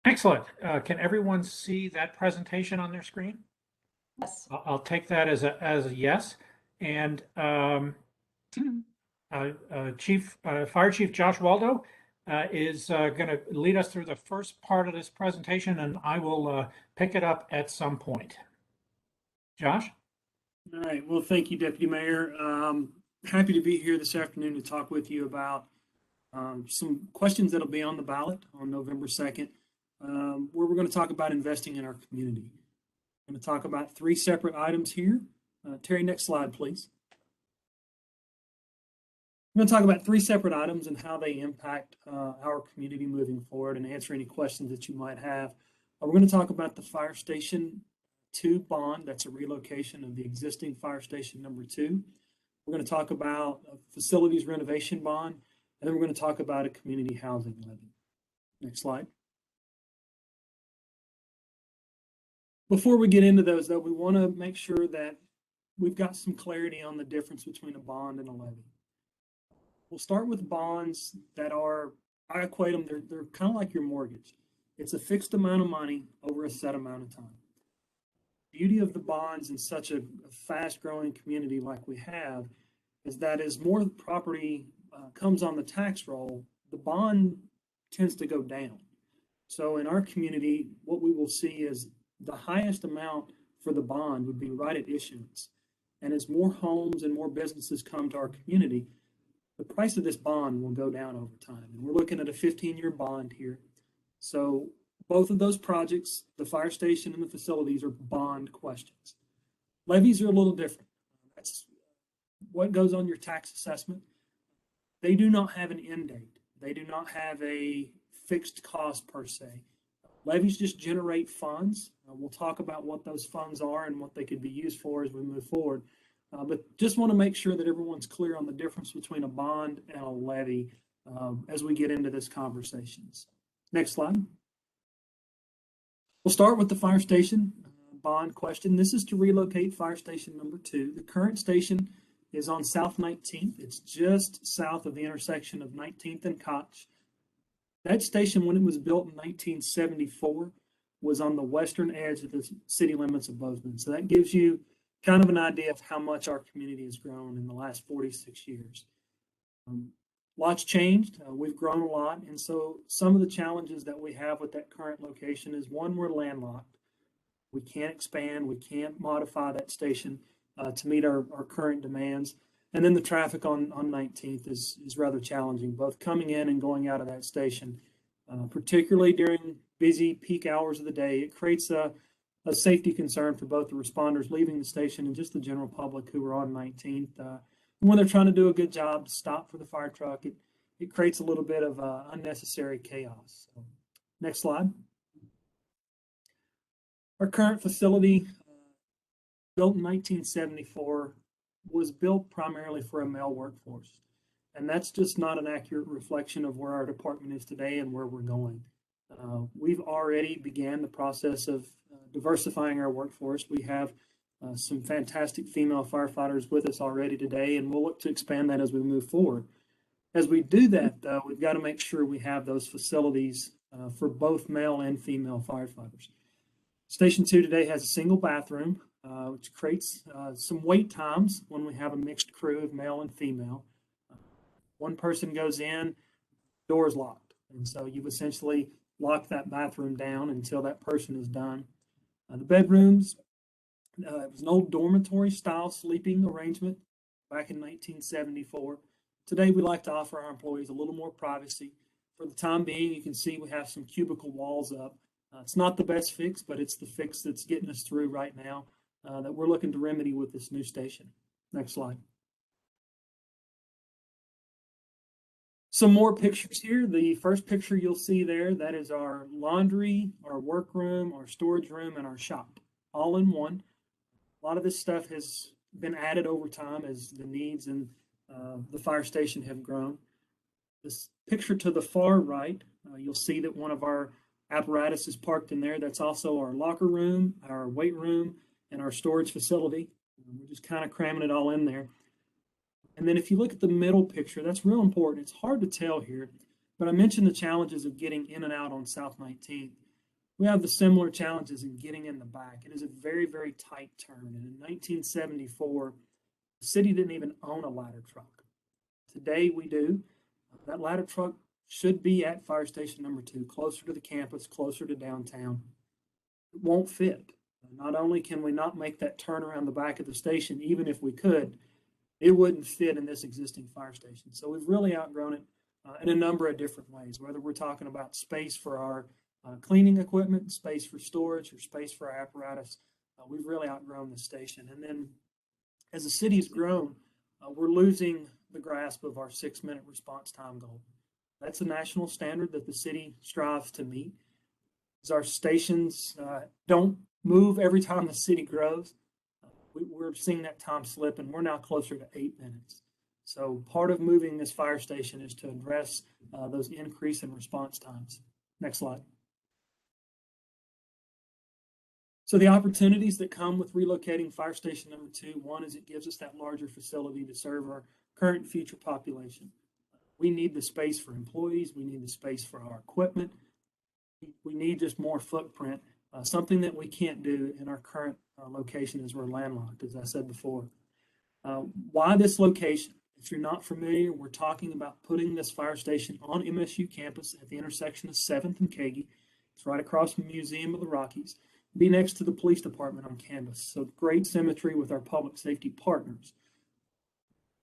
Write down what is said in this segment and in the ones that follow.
Excellent. Can everyone see that presentation on their screen? Yes. I'll take that as a yes. And Fire Chief Josh Waldo is going to lead us through the first part of this presentation, and I will pick it up at some point. Josh? All right. Well, thank you, Deputy Mayor. Happy to be here this afternoon to talk with you about some questions that'll be on the ballot on November 2nd, where we're going to talk about investing in our community. I'm going to talk about three separate items here. Terry, next slide, please. I'm going to talk about three separate items and how they impact our community moving forward and answer any questions that you might have. We're going to talk about the Fire Station 2 bond. That's a relocation of the existing Fire Station number 2. We're going to talk about a facilities renovation bond, and then we're going to talk about a community housing levy. Next slide. Before we get into those, though, we want to make sure that we've got some clarity on the difference between a bond and a levy. We'll start with bonds that are, I equate them, they're kind of like your mortgage. It's a fixed amount of money over a set amount of time. The beauty of the bonds in such a fast-growing community like we have is that as more property comes on the tax roll, the bond tends to go down. So in our community, what we will see is the highest amount for the bond would be right at issuance. And as more homes and more businesses come to our community, the price of this bond will go down over time. And we're looking at a 15-year bond here. So both of those projects, the fire station and the facilities, are bond questions. Levies are a little different. That's what goes on your tax assessment. They do not have an end date. They do not have a fixed cost per se. Levies just generate funds. We'll talk about what those funds are and what they could be used for as we move forward. But just want to make sure that everyone's clear on the difference between a bond and a levy as we get into this conversation. Next slide. We'll start with the fire station bond question. This is to relocate fire station number 2. The current station is on South 19th. It's just south of the intersection of 19th and Koch. That station, when it was built in 1974, was on the western edge of the city limits of Bozeman. So that gives you kind of an idea of how much our community has grown in the last 46 years. Lots changed. We've grown a lot. And so some of the challenges that we have with that current location is, one, we're landlocked. We can't expand. We can't modify that station to meet our current demands. And then the traffic on 19th is rather challenging, both coming in and going out of that station, particularly during busy peak hours of the day. It creates a safety concern for both the responders leaving the station and just the general public who are on 19th. When they're trying to do a good job to stop for the fire truck, it creates a little bit of unnecessary chaos. So, next slide. Our current facility, built in 1974, was built primarily for a male workforce. And that's just not an accurate reflection of where our department is today and where we're going. We've already began the process of diversifying our workforce. We have some fantastic female firefighters with us already today, and we'll look to expand that as we move forward. As we do that, though, we've got to make sure we have those facilities for both male and female firefighters. Station 2 today has a single bathroom, which creates some wait times when we have a mixed crew of male and female. One person goes in, door's locked, and so you've essentially locked that bathroom down until that person is done. The bedrooms, it was an old dormitory style sleeping arrangement back in 1974. Today, we like to offer our employees a little more privacy. For the time being, you can see we have some cubicle walls up. It's not the best fix, but it's the fix that's getting us through right now that we're looking to remedy with this new station. Next slide. Some more pictures here. The first picture you'll see there, that is our laundry, our workroom, our storage room, and our shop, all in one. A lot of this stuff has been added over time as the needs and the fire station have grown. This picture to the far right, you'll see that one of our apparatus is parked in there. That's also our locker room, our weight room, and our storage facility. We're just kind of cramming it all in there. And then if you look at the middle picture, that's real important. It's hard to tell here, but I mentioned the challenges of getting in and out on South 19th. we have the similar challenges in getting in the back. It is a very, very tight turn. And in 1974, the city didn't even own a ladder truck. Today we do. That ladder truck should be at fire station number 2, closer to the campus, closer to downtown. It won't fit. Not only can we not make that turn around the back of the station, even if we could, it wouldn't fit in this existing fire station. So we've really outgrown it in a number of different ways, whether we're talking about space for our cleaning equipment, space for storage, or space for our apparatus. We've really outgrown the station. And then as the city's grown, we're losing the grasp of our 6-minute response time goal. That's a national standard that the city strives to meet. As our stations don't move every time the city grows, we're seeing that time slip, and we're now closer to 8 minutes. So part of moving this fire station is to address those increase in response times. Next slide. So the opportunities that come with relocating fire station number 2, one is it gives us that larger facility to serve our current and future population. We need the space for employees. We need the space for our equipment. We need just more footprint, something that we can't do in our current location as we're landlocked, as I said before. Why this location? If you're not familiar, we're talking about putting this fire station on MSU campus at the intersection of 7th and Kagi. It's right across from the Museum of the Rockies. Be next to the police department on campus. So great symmetry with our public safety partners.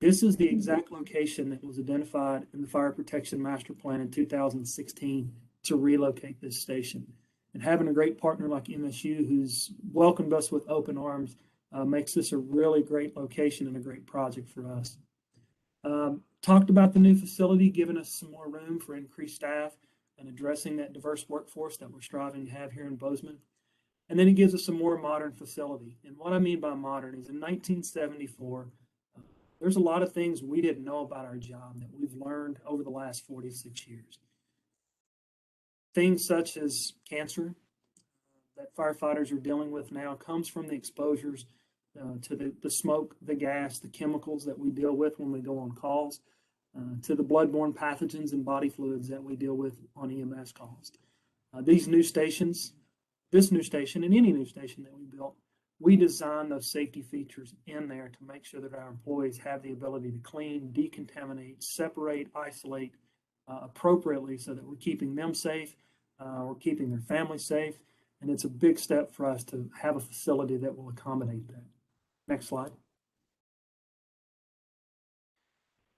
This is the exact location that was identified in the Fire Protection Master Plan in 2016 to relocate this station. And having a great partner like MSU, who's welcomed us with open arms, makes this a really great location and a great project for us. Talked about the new facility, giving us some more room for increased staff and addressing that diverse workforce that we're striving to have here in Bozeman. And then it gives us a more modern facility. And what I mean by modern is in 1974, there's a lot of things we didn't know about our job that we've learned over the last 46 years. Things such as cancer that firefighters are dealing with now comes from the exposures to the smoke, the gas, the chemicals that we deal with when we go on calls, to the bloodborne pathogens and body fluids that we deal with on EMS calls. These new stations, this new station and any new station that we built, we design those safety features in there to make sure that our employees have the ability to clean, decontaminate, separate, isolate appropriately so that we're keeping them safe, we're keeping their families safe, and it's a big step for us to have a facility that will accommodate that. Next slide.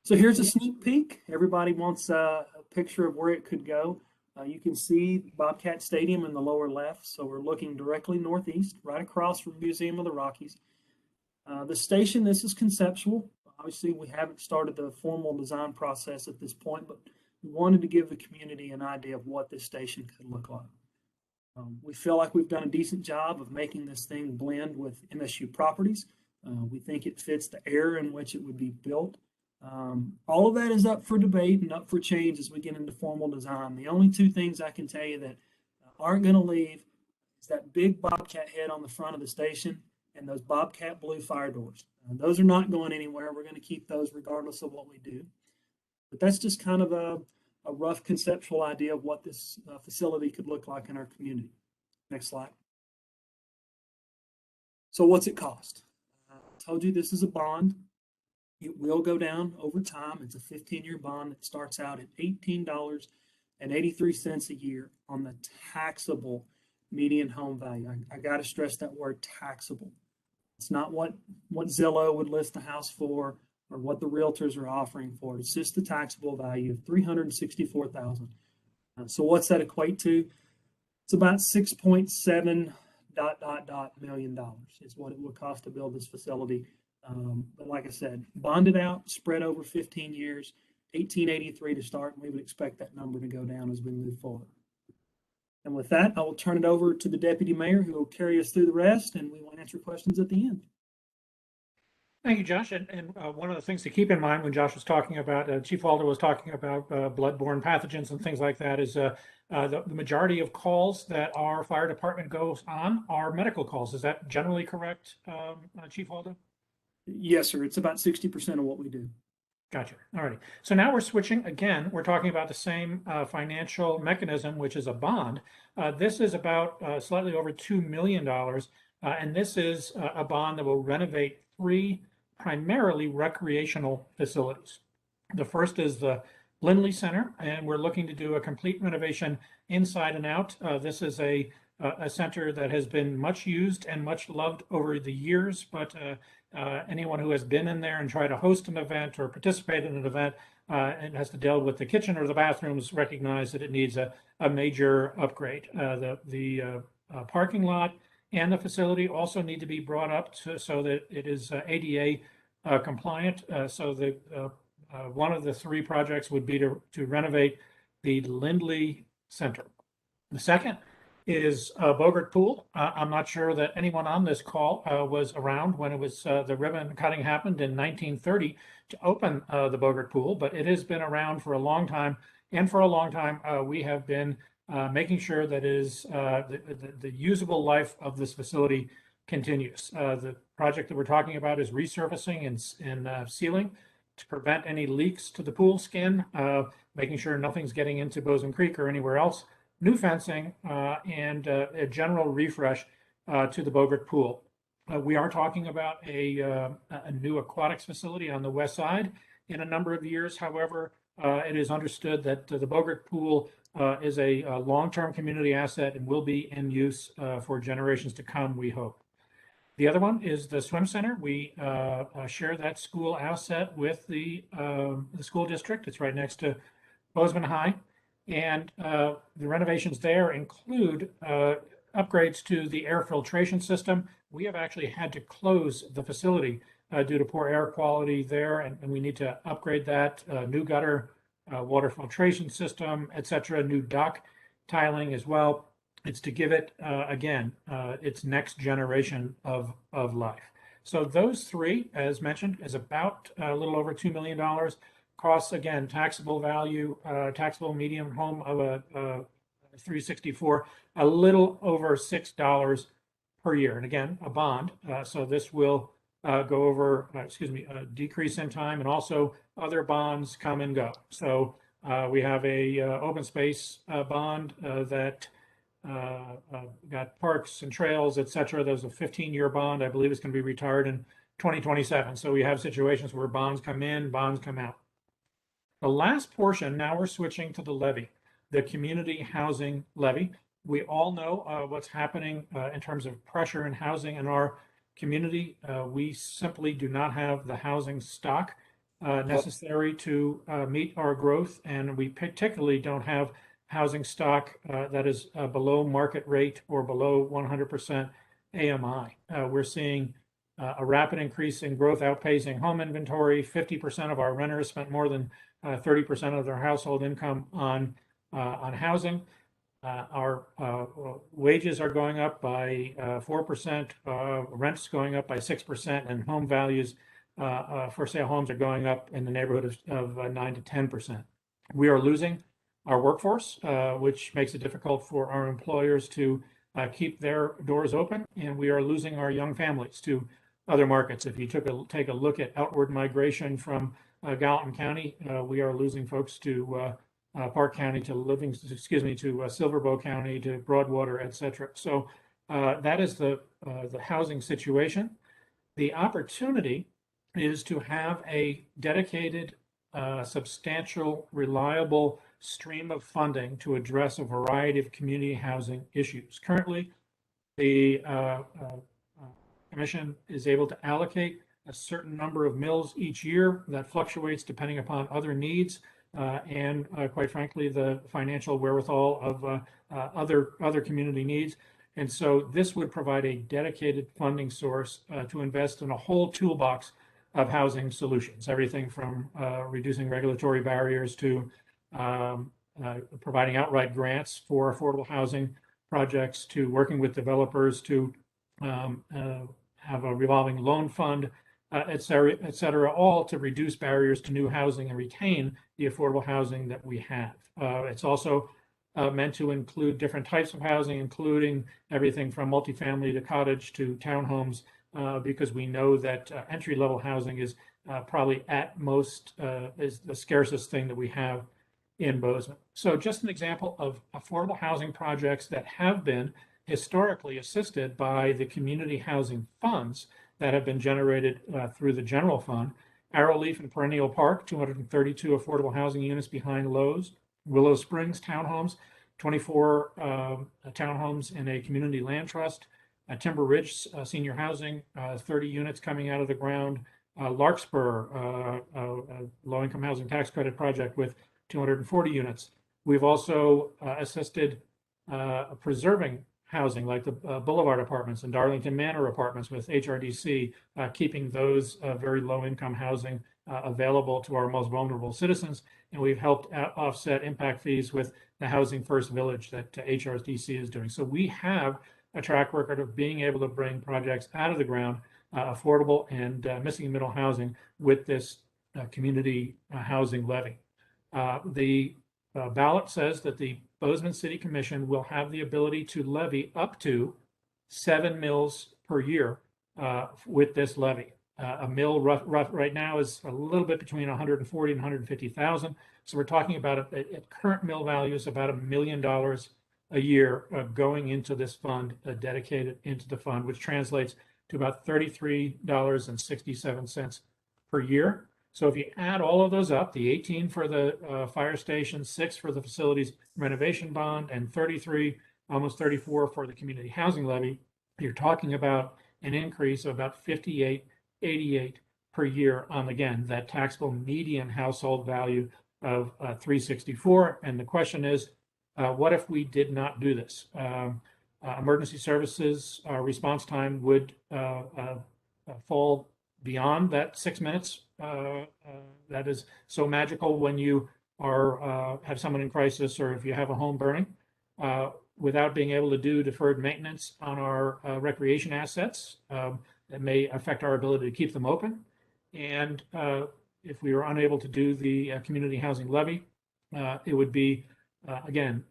So here's a sneak peek. Everybody wants a picture of where it could go. You can see Bobcat Stadium in the lower left. So we're looking directly northeast, right across from Museum of the Rockies. The station, this is conceptual. Obviously, we haven't started the formal design process at this point, but we wanted to give the community an idea of what this station could look like. We feel like we've done a decent job of making this thing blend with MSU properties. We think it fits the area in which it would be built. All of that is up for debate and up for change as we get into formal design. The only two things I can tell you that aren't going to leave is that big Bobcat head on the front of the station and those Bobcat blue fire doors. Those are not going anywhere. We're going to keep those regardless of what we do. But that's just kind of a rough conceptual idea of what this facility could look like in our community. Next slide. So what's it cost? I told you this is a bond. It will go down over time. It's a 15-year bond that starts out at $18.83 a year on the taxable median home value. I got to stress that word taxable. It's not what Zillow would list the house for or what the realtors are offering for it. It's just the taxable value of $364,000. So what's that equate to? It's about 6.7 million dollars is what it would cost to build this facility. But like I said, bonded out, spread over 15 years, 1883 to start, and we would expect that number to go down as we move forward. And with that, I will turn it over to the deputy mayor who will carry us through the rest, and we will answer questions at the end. Thank you, Josh. And one of the things to keep in mind when Josh was talking about, Chief Waldo was talking about bloodborne pathogens and things like that is the majority of calls that our fire department goes on are medical calls. Is that generally correct, Chief Waldo? Yes, sir. It's about 60% of what we do. Gotcha. All right. So now we're switching again. We're talking about the same financial mechanism, which is a bond. This is about slightly over $2 million. And this is a bond that will renovate three primarily recreational facilities. The first is the Lindley Center, and we're looking to do a complete renovation inside and out. This is a center that has been much used and much loved over the years, but anyone who has been in there and tried to host an event or participate in an event and has to deal with the kitchen or the bathrooms recognize that it needs a major upgrade. The parking lot and the facility also need to be brought up so that it is ADA compliant. So one of the three projects would be to renovate the Lindley Center. The second is Bogart Pool. I'm not sure that anyone on this call was around when it was the ribbon cutting happened in 1930 to open the Bogart Pool, but it has been around for a long time. And for a long time, we have been making sure that the usable life of this facility continues. The project that we're talking about is resurfacing and sealing to prevent any leaks to the pool skin, making sure nothing's getting into Bozeman Creek or anywhere else. New fencing and a general refresh to the Bogart Pool. We are talking about a new aquatics facility on the west side in a number of years. However, it is understood that the Bogart Pool is a long-term community asset and will be in use for generations to come, we hope. The other one is the swim center. We share that school asset with the school district. It's right next to Bozeman High. And the renovations there include upgrades to the air filtration system. We have actually had to close the facility due to poor air quality there, and we need to upgrade that. New gutter, water filtration system, etc. New dock tiling as well. It's to give it, again, its next generation of life. So those three, as mentioned, is about a little over $2 million. Costs, again, taxable value, taxable median home of a 364, a little over $6 per year. And again, a bond. So this will go over, a decrease in time, and also other bonds come and go. So we have a open space bond that got parks and trails, et cetera. There's a 15-year bond. I believe it's going to be retired in 2027. So we have situations where bonds come in, bonds come out. The last portion, now we're switching to the levy, the community housing levy. We all know what's happening in terms of pressure in housing in our community. We simply do not have the housing stock necessary to meet our growth, and we particularly don't have housing stock that is below market rate or below 100% AMI. We're seeing a rapid increase in growth outpacing home inventory. 50% of our renters spent more than 30% of their household income on housing. Our wages are going up by 4%, rents going up by 6%, and home values for sale homes are going up in the neighborhood of 9 to 10%. We are losing our workforce, which makes it difficult for our employers to keep their doors open, and we are losing our young families to other markets. If you take a look at outward migration from Gallatin County, we are losing folks to Park County, to Silverbow County, to Broadwater, et cetera. So that is the housing situation. The opportunity is to have a dedicated, substantial, reliable stream of funding to address a variety of community housing issues. Currently, the Commission is able to allocate a certain number of mills each year. That fluctuates depending upon other needs and quite frankly, the financial wherewithal of other community needs. And so this would provide a dedicated funding source to invest in a whole toolbox of housing solutions, everything from reducing regulatory barriers to providing outright grants for affordable housing projects, to working with developers to have a revolving loan fund, et cetera, all to reduce barriers to new housing and retain the affordable housing that we have. It's also meant to include different types of housing, including everything from multifamily to cottage to townhomes, because we know that entry-level housing is probably at most is the scarcest thing that we have in Bozeman. So just an example of affordable housing projects that have been historically assisted by the community housing funds that have been generated through the general fund. Arrowleaf and Perennial Park, 232 affordable housing units behind Lowe's. Willow Springs Townhomes, 24 townhomes in a community land trust. Timber Ridge Senior Housing, 30 units coming out of the ground. Larkspur, low-income housing tax credit project with 240 units. We've also assisted preserving housing like the Boulevard Apartments and Darlington Manor Apartments with HRDC, keeping those very low-income housing available to our most vulnerable citizens. And we've helped offset impact fees with the Housing First Village that HRDC is doing. So we have a track record of being able to bring projects out of the ground, affordable and missing middle housing with this community housing levy. The ballot says that the Bozeman City Commission will have the ability to levy up to 7 mills per year with this levy. A mill right now is a little bit between 140 and 150,000. So we're talking about at current mill value is about $1 million a year going into this fund, dedicated into the fund, which translates to about $33.67 per year. So if you add all of those up, the 18 for the fire station, 6 for the facilities renovation bond, and 33, almost 34 for the community housing levy, you're talking about an increase of about 58.88 per year on, again, that taxable median household value of 364. And the question is, what if we did not do this? Emergency services response time would fall beyond that 6 minutes. That is so magical when you are have someone in crisis or if you have a home burning, without being able to do deferred maintenance on our recreation assets. That may affect our ability to keep them open. And if we were unable to do the community housing levy, it would be, again,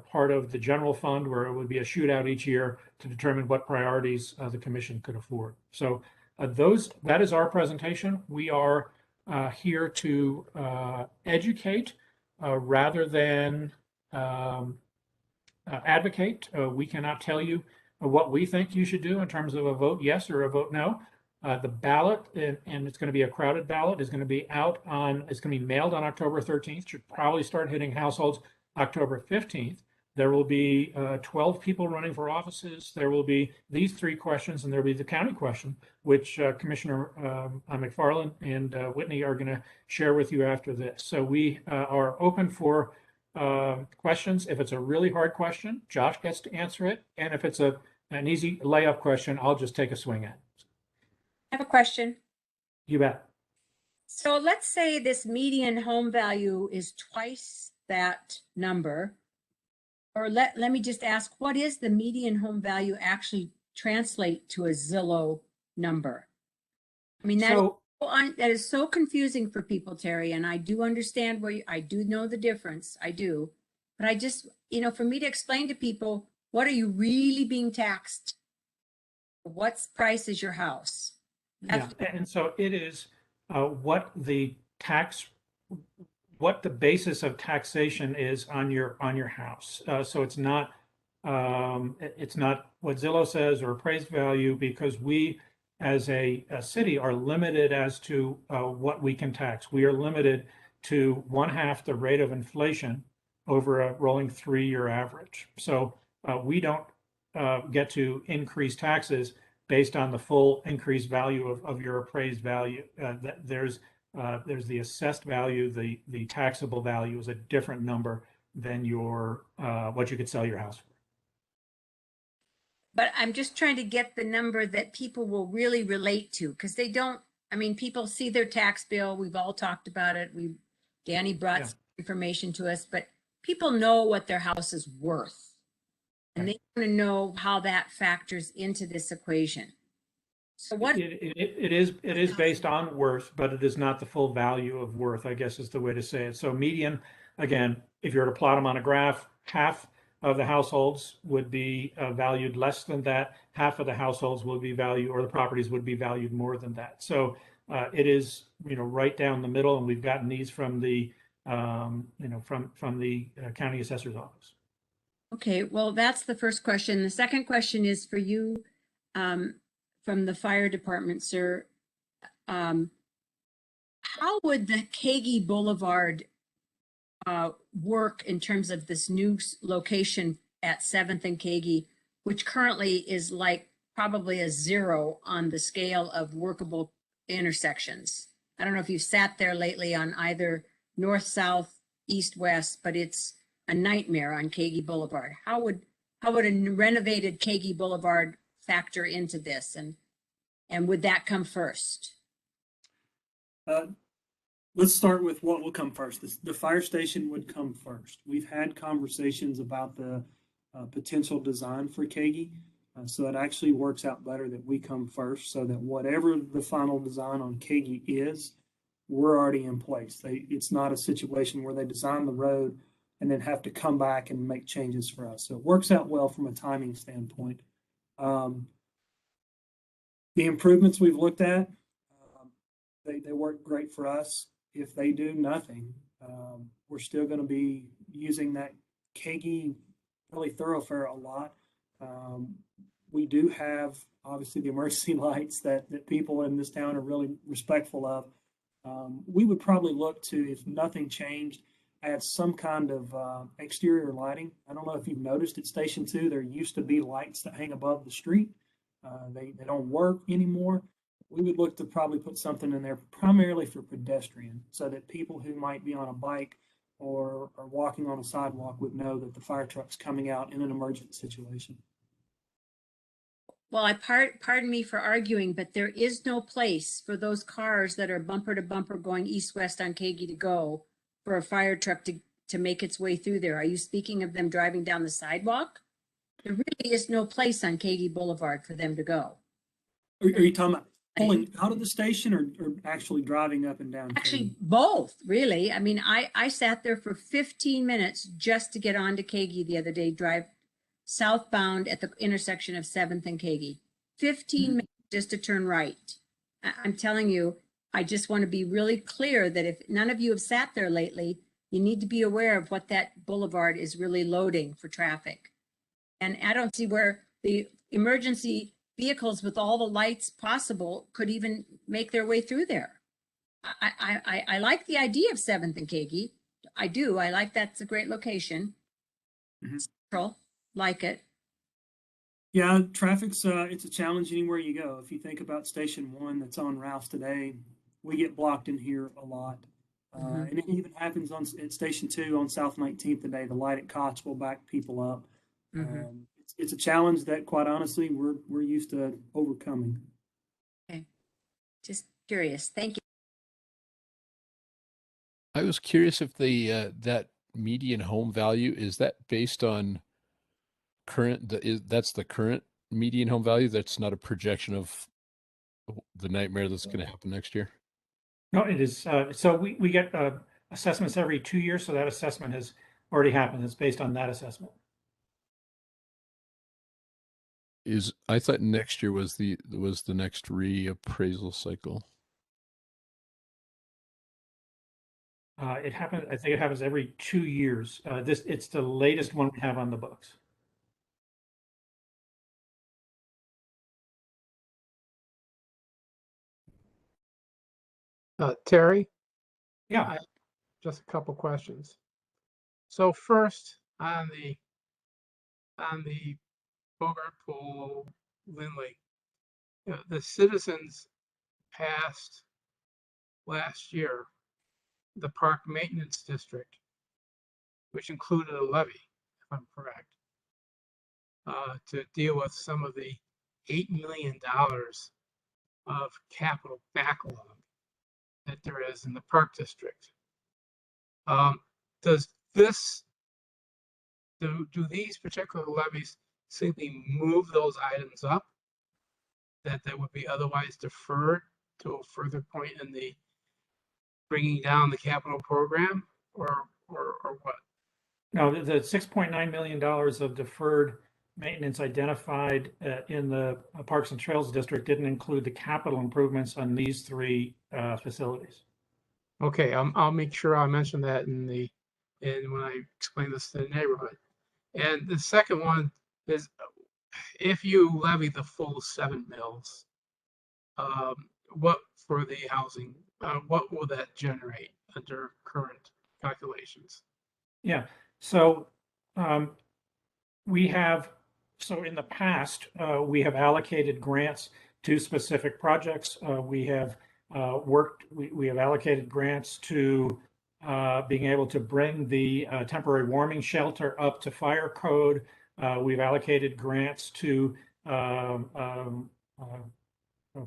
part of the general fund where it would be a shootout each year to determine what priorities the commission could afford. So that is our presentation. We are here to educate rather than advocate. We cannot tell you what we think you should do in terms of a vote yes or a vote no. The ballot, and it's going to be a crowded ballot, is going to be it's going to be mailed on October 13th, should probably start hitting households October 15th. There will be 12 people running for offices. There will be these 3 questions, and there will be the county question, which Commissioner McFarland and Whitney are going to share with you after this. So we are open for questions. If it's a really hard question, Josh gets to answer it. And if it's an easy layup question, I'll just take a swing at it. I have a question. You bet. So let's say this median home value is twice that number. Or let me just ask, what is the median home value actually translate to a Zillow number? I mean, that is so confusing for people, Terry, and I do understand I do know the difference. I do. But I just, for me to explain to people, what are you really being taxed? What price is your house? Yeah, and so it is what the basis of taxation is on your house. So it's not what Zillow says or appraised value, because we as a city are limited as to what we can tax. We are limited to 1/2 the rate of inflation over a rolling 3-year average. So we don't get to increase taxes based on the full increased value of your appraised value. There's the assessed value. The taxable value is a different number than your what you could sell your house for. But I'm just trying to get the number that people will really relate to, because they don't. I mean, people see their tax bill. We've all talked about it. Danny brought some information to us, but people know what their house is worth, and they want to know how that factors into this equation. So what it is based on worth, but it is not the full value of worth, I guess is the way to say it. So median, again, if you were to plot them on a graph, half of the households would be valued less than that. Half of the households will be valued, or the properties would be valued more than that. So it is, right down the middle, and we've gotten these from the, from the county assessor's office. Okay, well, that's the first question. The second question is for you, from the fire department, sir. How would the Kagi Boulevard work in terms of this new location at 7th and Kagi, which currently is like probably a 0 on the scale of workable intersections? I don't know if you've sat there lately on either north, south, east, west, but it's a nightmare on Kagi Boulevard. How would a renovated Kagi Boulevard factor into this, and would that come first? Let's start with what will come first. The fire station would come first. We've had conversations about the potential design for Kagi, so it actually works out better that we come first, so that whatever the final design on Kagi is, we're already in place. It's not a situation where they design the road and then have to come back and make changes for us. So it works out well from a timing standpoint. The improvements we've looked at, they work great for us. If they do nothing, we're still going to be using that Kagi really thoroughfare a lot. We do have obviously the emergency lights that people in this town are really respectful of. We would probably look to, if nothing changed, add some kind of exterior lighting. I don't know if you've noticed at Station 2, there used to be lights that hang above the street. They don't work anymore. We would look to probably put something in there primarily for pedestrian, so that people who might be on a bike or walking on a sidewalk would know that the fire truck's coming out in an emergent situation. Well, pardon me for arguing, but there is no place for those cars that are bumper to bumper going east-west on Kagi to go for a fire truck to make its way through there. Are you speaking of them driving down the sidewalk? There really is no place on Kagi Boulevard for them to go. Are you talking about pulling out of the station or actually driving up and down? Actually, both, really. I mean, I sat there for 15 minutes just to get onto Kagi the other day, drive southbound at the intersection of 7th and Kagi. 15 minutes just to turn right. I'm telling you, I just want to be really clear that if none of you have sat there lately, you need to be aware of what that boulevard is really loading for traffic. And I don't see where the emergency vehicles with all the lights possible could even make their way through there. I like the idea of 7th and Kagi. I do. I like that's a great location. Central, like it. Yeah, traffic's it's a challenge anywhere you go. If you think about Station 1 that's on Rouse today, we get blocked in here a lot. And it even happens at Station 2 on South 19th today. The light at Koch will back people up. It's a challenge that, quite honestly, we're used to overcoming. Okay, just curious. Thank you. I was curious if that median home value, is that based on that's the current median home value? That's not a projection of the nightmare that's going to happen next year? No, it is. So we get assessments every 2 years. So that assessment has already happened. It's based on that assessment. I thought next year was the next reappraisal cycle. It happens. I think it happens every 2 years. It's the latest one we have on the books. Terry, Yeah. just a couple questions. So first on the Bogart Pool, Lindley, the citizens passed last year the park maintenance district, which included a levy, if I'm correct, to deal with some of the $8 million of capital backlog that there is in the park district. Does do these particular levies simply move those items up that would be otherwise deferred to a further point in the bringing down the capital program, or what? No, the $6.9 million of deferred maintenance identified in the Parks and Trails District didn't include the capital improvements on these three facilities. Okay, I'll make sure I mention that in when I explain this to the neighborhood. And the second one is if you levy the full 7 mills, what for the housing, what will that generate under current calculations? Yeah, so we have, so in the past, we have allocated grants to specific projects. We have we have allocated grants to being able to bring the temporary warming shelter up to fire code. We've allocated grants to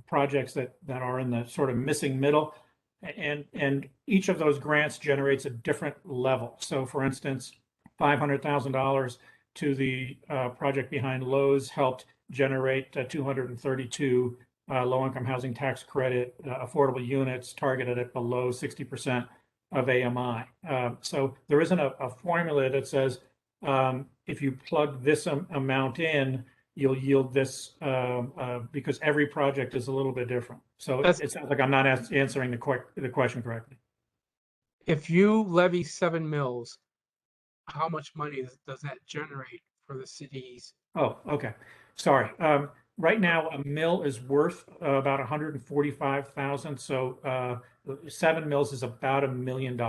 projects that are in the sort of missing middle. And each of those grants generates a different level. So for instance, $500,000 to the project behind Lowe's helped generate 232 low-income housing tax credit affordable units targeted at below 60% of AMI. So there isn't a formula that says if you plug this amount in, you'll yield this because every project is a little bit different. So it sounds like I'm not answering the question correctly. If you levy 7 mills, how much money does that generate for the cities? Oh, okay. Sorry. Right now, a mill is worth about 145,000. So 7 mills is about $1 million.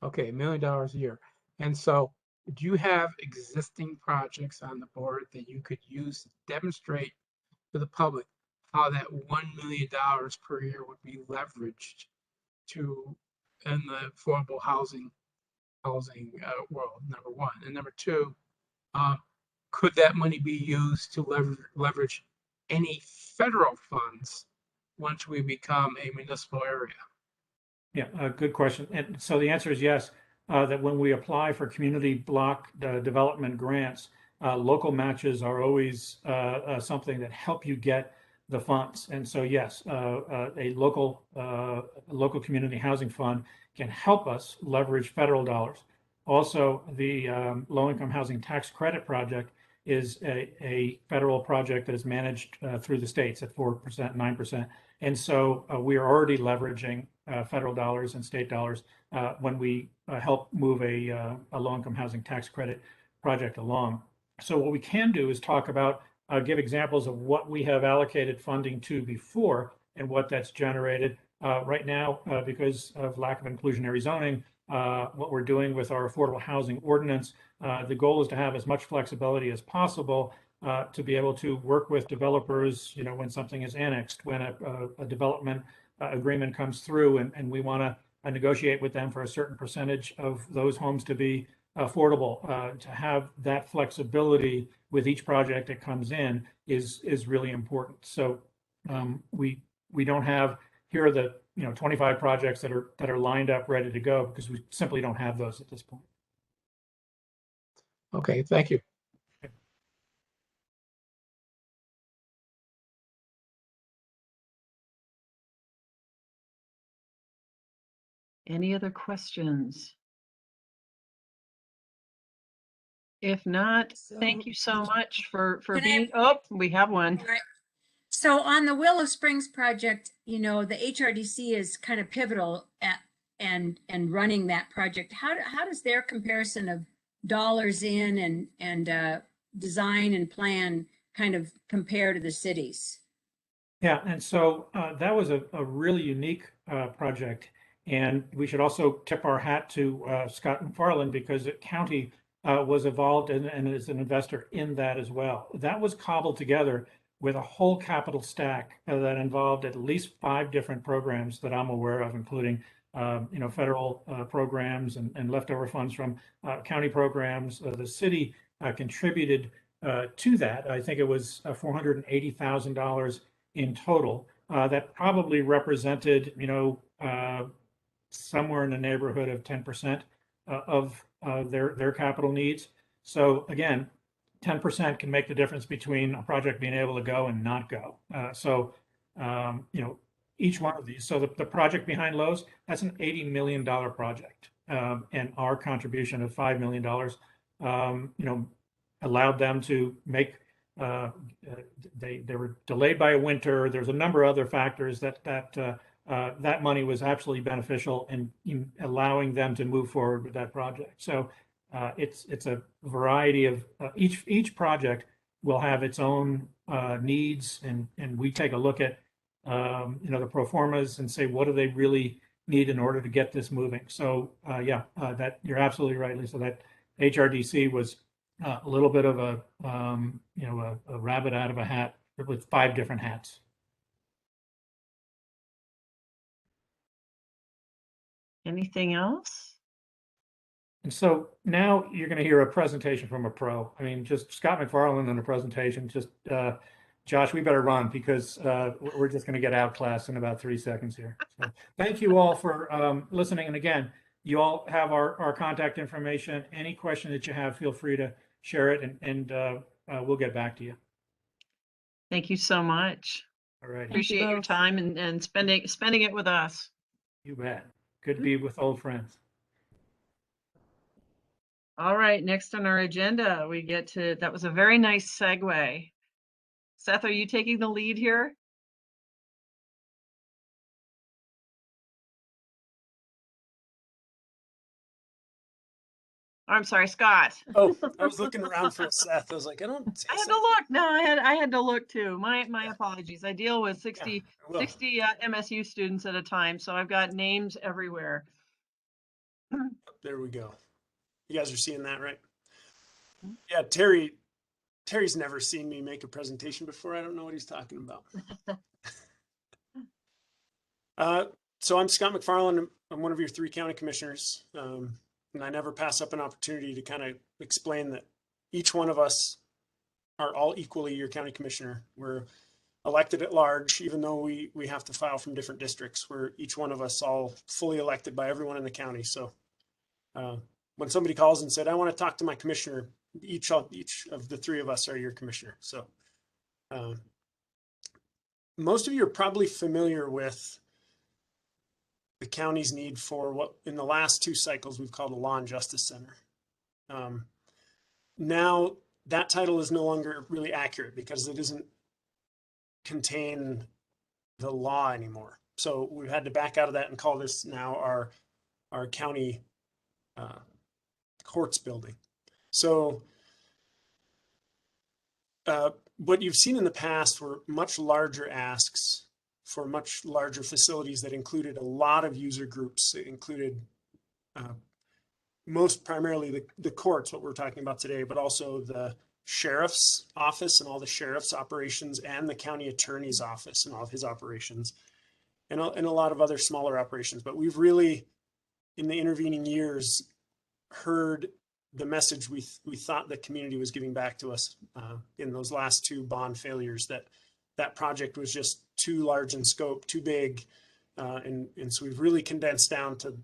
Okay, $1 million a year. And so do you have existing projects on the board that you could use to demonstrate to the public how that $1 million per year would be leveraged to in the affordable housing world, number one. And number two, could that money be used to leverage any federal funds once we become a municipal area? Yeah, good question. And so the answer is yes, that when we apply for community block development grants, local matches are always something that help you get the funds. And so yes, a local community housing fund can help us leverage federal dollars. Also, the low-income housing tax credit project is a federal project that is managed through the states at 4%, 9%. And so we are already leveraging federal dollars and state dollars when we help move a low-income housing tax credit project along. So what we can do is talk about, give examples of what we have allocated funding to before and what that's generated. Right now, because of lack of inclusionary zoning, what we're doing with our affordable housing ordinance, the goal is to have as much flexibility as possible to be able to work with developers, you know, when something is annexed, when a development agreement comes through and we want to negotiate with them for a certain percentage of those homes to be affordable. To have that flexibility with each project that comes in is really important. So we don't have, here are the 25 projects that are lined up ready to go because we simply don't have those at this point. Okay, thank you. Any other questions? If not, thank you so much for being, we have one. All right. So on the Willow Springs project, the HRDC is kind of pivotal at and running that project. How does their comparison of dollars in and design and plan kind of compare to the cities? Yeah, and so that was a really unique project. And we should also tip our hat to Scott McFarland because the county was involved and is an investor in that as well. That was cobbled together with a whole capital stack that involved at least 5 different programs that I'm aware of, including federal programs and leftover funds from county programs. The city contributed to that. I think it was $480,000 in total. That probably represented, somewhere in the neighborhood of 10% of their capital needs. So again, 10% can make the difference between a project being able to go and not go. Each one of these. So the project behind Lowe's, that's an $80 million project. And our contribution of $5 million, allowed them to make, they were delayed by a winter. There's a number of other factors that money was absolutely beneficial in allowing them to move forward with that project. So it's a variety of each project will have its own needs, and we take a look at the pro formas and say, what do they really need in order to get this moving? So that you're absolutely right, Lisa. That HRDC was a little bit of a rabbit out of a hat with 5 different hats. Anything else? And so now you're going to hear a presentation from a pro. I mean, just Scott McFarland in a presentation. Just Josh, we better run because we're just going to get outclassed in about 3 seconds here. So thank you all for listening. And again, you all have our contact information. Any question that you have, feel free to share it, and we'll get back to you. Thank you so much. All right. Appreciate your both. time and spending it with us. You bet. Good to be with old friends. All right, next on our agenda, we get to, that was a very nice segue. Seth, are you taking the lead here? I'm sorry, Scott. Oh, I was looking around for Seth. I was like, I don't see I had Seth. to look. No, I had to look too. My apologies. I deal with 60 Yeah, I will. MSU students at a time, so I've got names everywhere. There we go. You guys are seeing that, right? Yeah, Terry's never seen me make a presentation before. I don't know what he's talking about. So I'm Scott McFarland. I'm one of your 3 county commissioners. And I never pass up an opportunity to kind of explain that each one of us are all equally your county commissioner. We're elected at large, even though we have to file from different districts. We're each one of us all fully elected by everyone in the county. So when somebody calls and said, I want to talk to my commissioner, each of the 3 of us are your commissioner. So most of you are probably familiar with the county's need for what in the last 2 cycles we've called a Law and Justice Center. Now that title is no longer really accurate because it doesn't contain the law anymore. So we've had to back out of that and call this now our county courts building. So what you've seen in the past were much larger asks for much larger facilities that included a lot of user groups. It included most primarily the courts, what we're talking about today, but also the sheriff's office and all the sheriff's operations, and the county attorney's office and all of his operations, and a lot of other smaller operations. But we've really, in the intervening years, heard the message we thought the community was giving back to us in those last 2 bond failures, that project was just too large in scope, too big. And so we've really condensed down to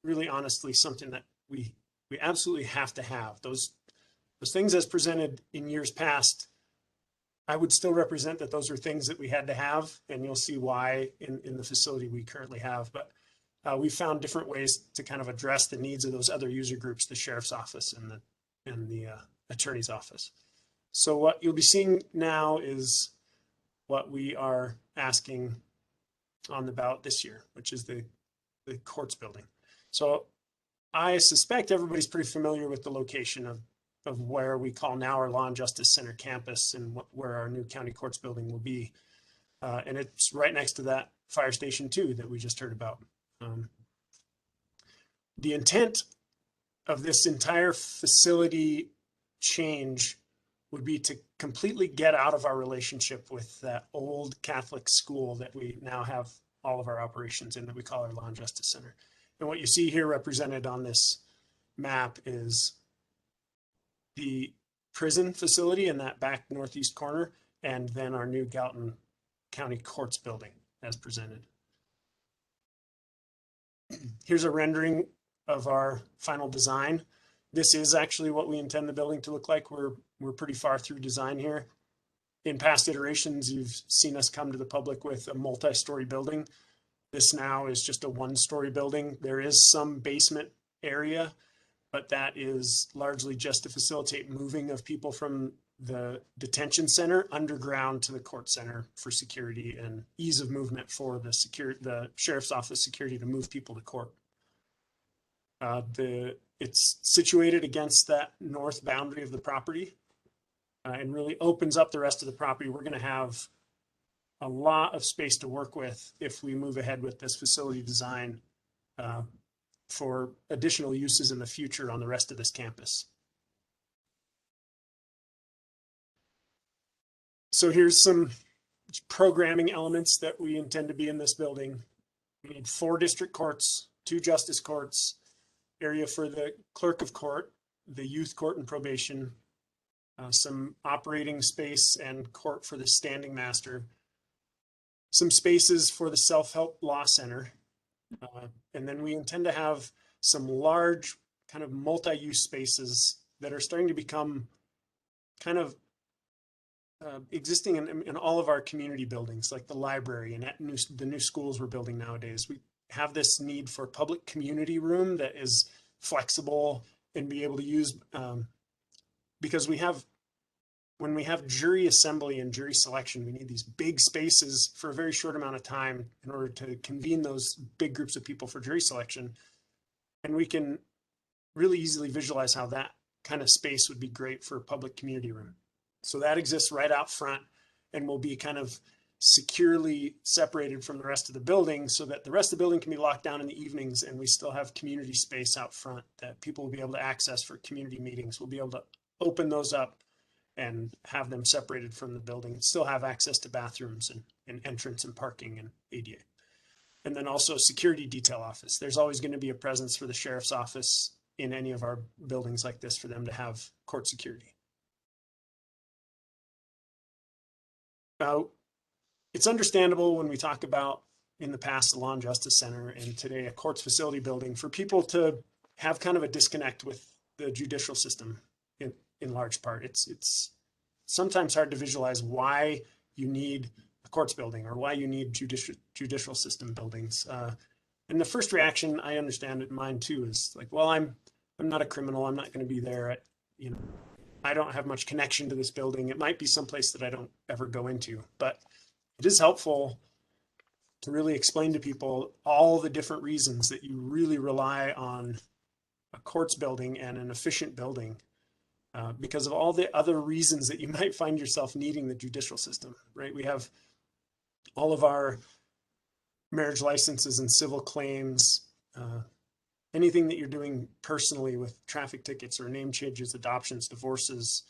really honestly something that we absolutely have to have. Those things as presented in years past, I would still represent that those are things that we had to have, and you'll see why in the facility we currently have. But we found different ways to kind of address the needs of those other user groups, the sheriff's office and the attorney's office. So what you'll be seeing now is what we are asking on the ballot this year, which is the courts building. So I suspect everybody's pretty familiar with the location of where we call now our Law and Justice Center campus, and where our new county courts building will be. And it's right next to that fire station 2 that we just heard about. The intent of this entire facility change would be to completely get out of our relationship with that old Catholic school that we now have all of our operations in, that we call our Law and Justice Center. And what you see here represented on this map is the prison facility in that back northeast corner, and then our new Gallatin County Courts building as presented. Here's a rendering of our final design. This is actually what we intend the building to look like. We're pretty far through design here. In past iterations, you've seen us come to the public with a multi-story building. This now is just a 1-story building. There is some basement area, but that is largely just to facilitate moving of people from the detention center underground to the court center for security and ease of movement for the sheriff's office security to move people to court. It's situated against that north boundary of the property and really opens up the rest of the property. We're going to have a lot of space to work with if we move ahead with this facility design for additional uses in the future on the rest of this campus. So here's some programming elements that we intend to be in this building. We need 4 district courts, 2 justice courts, area for the clerk of court, the youth court and probation, some operating space and court for the standing master, some spaces for the self-help law center. And then we intend to have some large kind of multi-use spaces that are starting to become kind of existing in all of our community buildings, like the library and the new schools we're building nowadays. We have this need for public community room that is flexible and be able to use because when we have jury assembly and jury selection, we need these big spaces for a very short amount of time in order to convene those big groups of people for jury selection. And we can really easily visualize how that kind of space would be great for a public community room. So that exists right out front and will be kind of securely separated from the rest of the building so that the rest of the building can be locked down in the evenings and we still have community space out front that people will be able to access for community meetings. We'll be able to open those up and have them separated from the building and still have access to bathrooms and entrance and parking and ADA. And then also security detail office. There's always going to be a presence for the sheriff's office in any of our buildings like this for them to have court security. Now, it's understandable when we talk about in the past the Law and Justice Center and today a courts facility building for people to have kind of a disconnect with the judicial system in large part. It's sometimes hard to visualize why you need a courts building or why you need judicial system buildings. And the first reaction, I understand it, mine too, is like, well, I'm not a criminal. I'm not going to be there. I don't have much connection to this building. It might be someplace that I don't ever go into, but it is helpful to really explain to people all the different reasons that you really rely on a courts building and an efficient building because of all the other reasons that you might find yourself needing the judicial system, right? We have all of our marriage licenses and civil claims, anything that you're doing personally with traffic tickets or name changes, adoptions, divorces.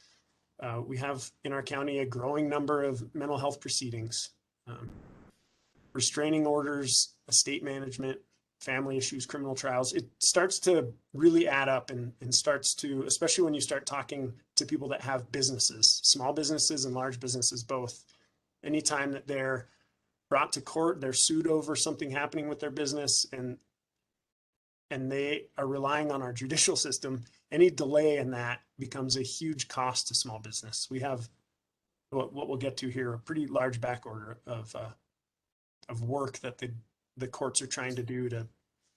We have in our county a growing number of mental health proceedings, restraining orders, estate management, family issues, criminal trials. It starts to really add up and starts to, especially when you start talking to people that have businesses, small businesses and large businesses both. Anytime that they're brought to court, they're sued over something happening with their business and they are relying on our judicial system, any delay in that becomes a huge cost to small business. We have what we'll get to here, a pretty large back order of work that the courts are trying to do to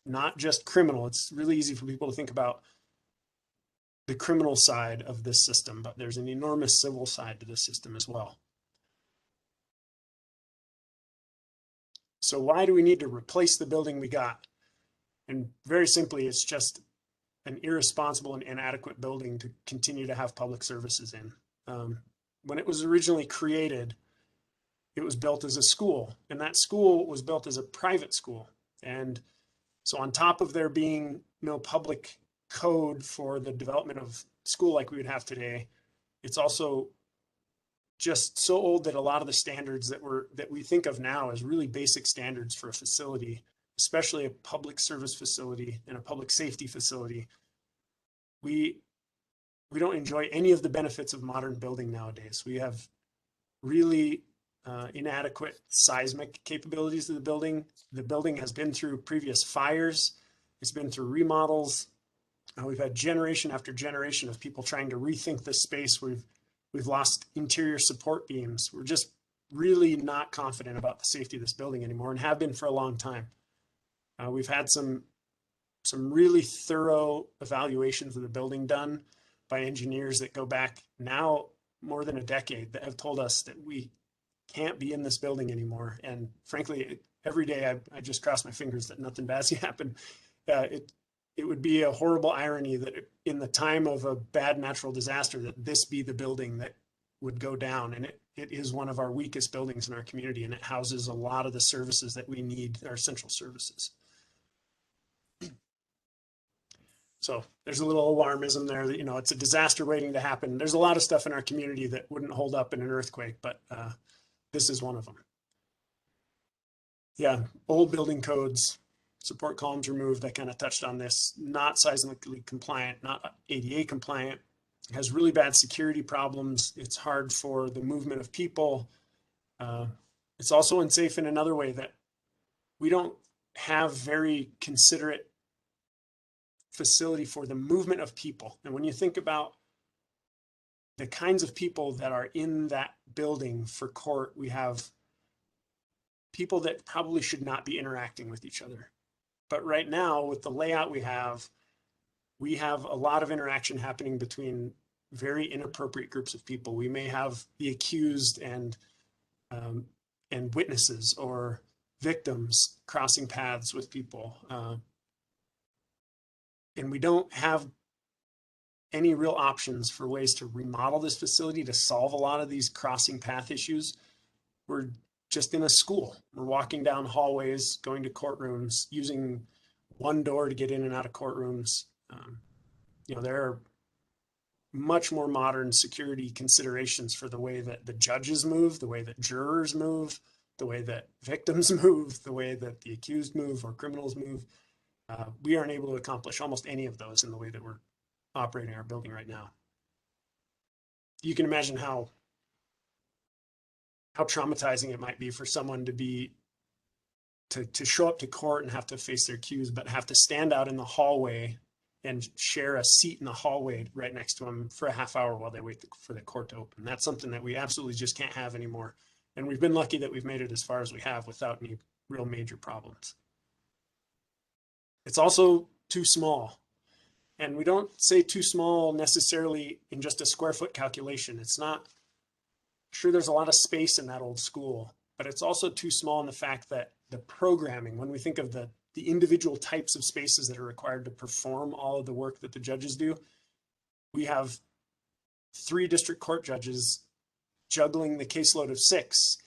not just criminal. It's really easy for people to think about the criminal side of this system, but there's an enormous civil side to this system as well. So why do we need to replace the building we got? And very simply, it's just an irresponsible and inadequate building to continue to have public services in. When it was originally created, it was built as a school, and that school was built as a private school. And so on top of there being no public code for the development of school like we would have today, it's also just so old that a lot of the standards that we think of now as really basic standards for a facility, especially a public service facility and a public safety facility, we don't enjoy any of the benefits of modern building nowadays. We have really inadequate seismic capabilities of the building. The building has been through previous fires. It's been through remodels. We've had generation after generation of people trying to rethink this space. We've lost interior support beams. We're just really not confident about the safety of this building anymore and have been for a long time. We've had some some really thorough evaluations of the building done by engineers that go back now more than a decade that have told us that we can't be in this building anymore. And frankly, every day I just cross my fingers that nothing bad's happened. It would be a horrible irony that in the time of a bad natural disaster, that this be the building that would go down. And it is one of our weakest buildings in our community, and it houses a lot of the services that we need, our essential services. So there's a little alarmism there that, you know, it's a disaster waiting to happen. There's a lot of stuff in our community that wouldn't hold up in an earthquake, but this is one of them. Yeah, old building codes, support columns removed. I kind of touched on this. Not seismically compliant, not ADA compliant. It has really bad security problems. It's hard for the movement of people. It's also unsafe in another way, that we don't have very considerate facility for the movement of people. And when you think about the kinds of people that are in that building for court, we have people that probably should not be interacting with each other. But right now, with the layout we have a lot of interaction happening between very inappropriate groups of people. We may have the accused and witnesses or victims crossing paths with people. And we don't have any real options for ways to remodel this facility to solve a lot of these crossing path issues. We're just in a school. We're walking down hallways, going to courtrooms, using one door to get in and out of courtrooms. You know, there are much more modern security considerations for the way that the judges move, the way that jurors move, the way that victims move, the way that the accused move or criminals move. We aren't able to accomplish almost any of those in the way that we're operating our building right now. You can imagine how traumatizing it might be for someone to show up to court and have to face their accused, but have to stand out in the hallway and share a seat in the hallway right next to them for a half hour while they wait for the court to open. That's something that we absolutely just can't have anymore. And we've been lucky that we've made it as far as we have without any real major problems. It's also too small. And we don't say too small necessarily in just a square foot calculation. It's not, sure, there's a lot of space in that old school, but it's also too small in the fact that the programming, when we think of the individual types of spaces that are required to perform all of the work that the judges do, we have 3 district court judges juggling the caseload of 6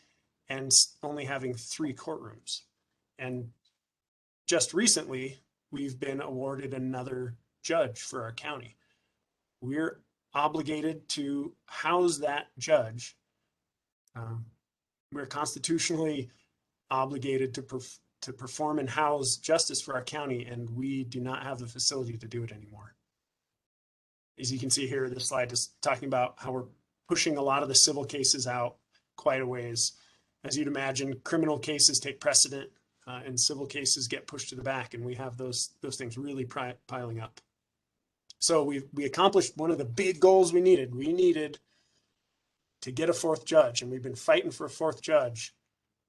and only having 3 courtrooms. And just recently, we've been awarded another judge for our county. We're obligated to house that judge. We're constitutionally obligated to perform and house justice for our county, and we do not have the facility to do it anymore. As you can see here, this slide is talking about how we're pushing a lot of the civil cases out quite a ways. As you'd imagine, criminal cases take precedent, and civil cases get pushed to the back, and we have those things really piling up. So we accomplished one of the big goals we needed. We needed to get a 4th judge, and we've been fighting for a 4th judge.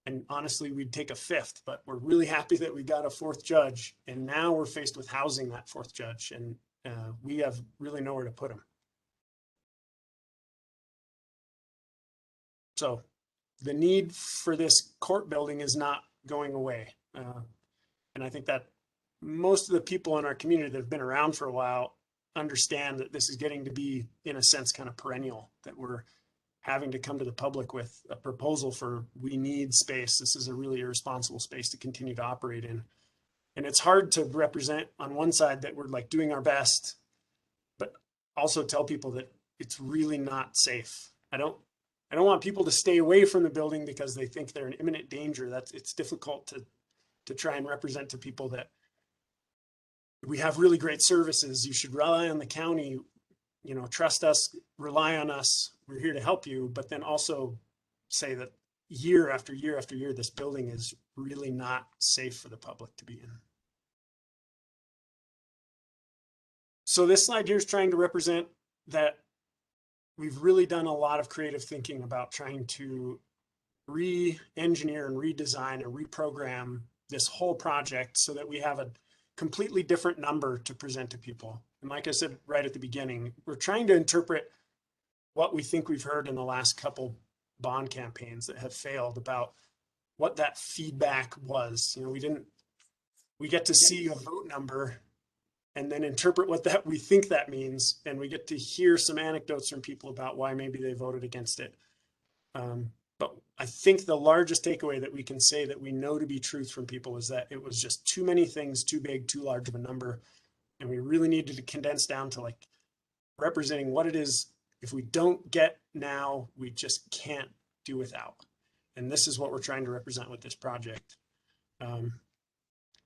And honestly, we'd take a 5th, but we're really happy that we got a 4th judge. And now we're faced with housing that 4th judge, and we have really nowhere to put him. So the need for this court building is not going away. And I think that most of the people in our community that have been around for a while understand that this is getting to be, in a sense, kind of perennial, that we're having to come to the public with a proposal for, we need space. This is a really irresponsible space to continue to operate in. And it's hard to represent on one side that we're like doing our best, but also tell people that it's really not safe. I don't want people to stay away from the building because they think they're in imminent danger. It's difficult to try and represent to people that we have really great services. You should rely on the county, you know, trust us, rely on us. We're here to help you, but then also say that year after year after year, this building is really not safe for the public to be in. So this slide here is trying to represent that we've really done a lot of creative thinking about trying to re-engineer and redesign and reprogram this whole project so that we have completely different number to present to people. And like I said right at the beginning, we're trying to interpret what we think we've heard in the last couple bond campaigns that have failed about what that feedback was. You know, we get to see a vote number and then interpret what that we think that means, and we get to hear some anecdotes from people about why maybe they voted against it. But I think the largest takeaway that we can say that we know to be truth from people is that it was just too many things, too big, too large of a number, and we really needed to condense down to like representing what it is. If we don't get now, we just can't do without. And this is what we're trying to represent with this project.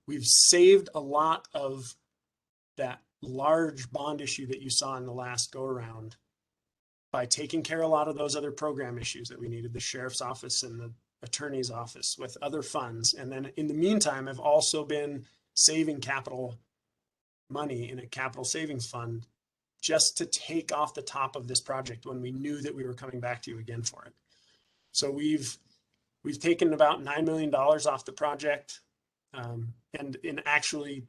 We've saved a lot of that large bond issue that you saw in the last go around by taking care of a lot of those other program issues that we needed, the sheriff's office and the attorney's office, with other funds. And then in the meantime, I've also been saving capital money in a capital savings fund just to take off the top of this project when we knew that we were coming back to you again for it. So we've taken about $9 million off the project, and in actually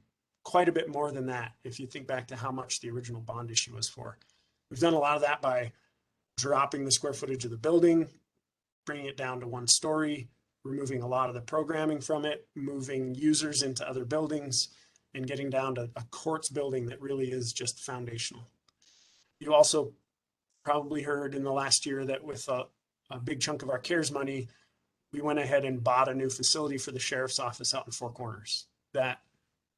quite a bit more than that, if you think back to how much the original bond issue was for. We've done a lot of that by dropping the square footage of the building, bringing it down to 1 story, removing a lot of the programming from it, moving users into other buildings, and getting down to a courts building that really is just foundational. You also probably heard in the last year that with a big chunk of our CARES money, we went ahead and bought a new facility for the sheriff's office out in Four Corners. That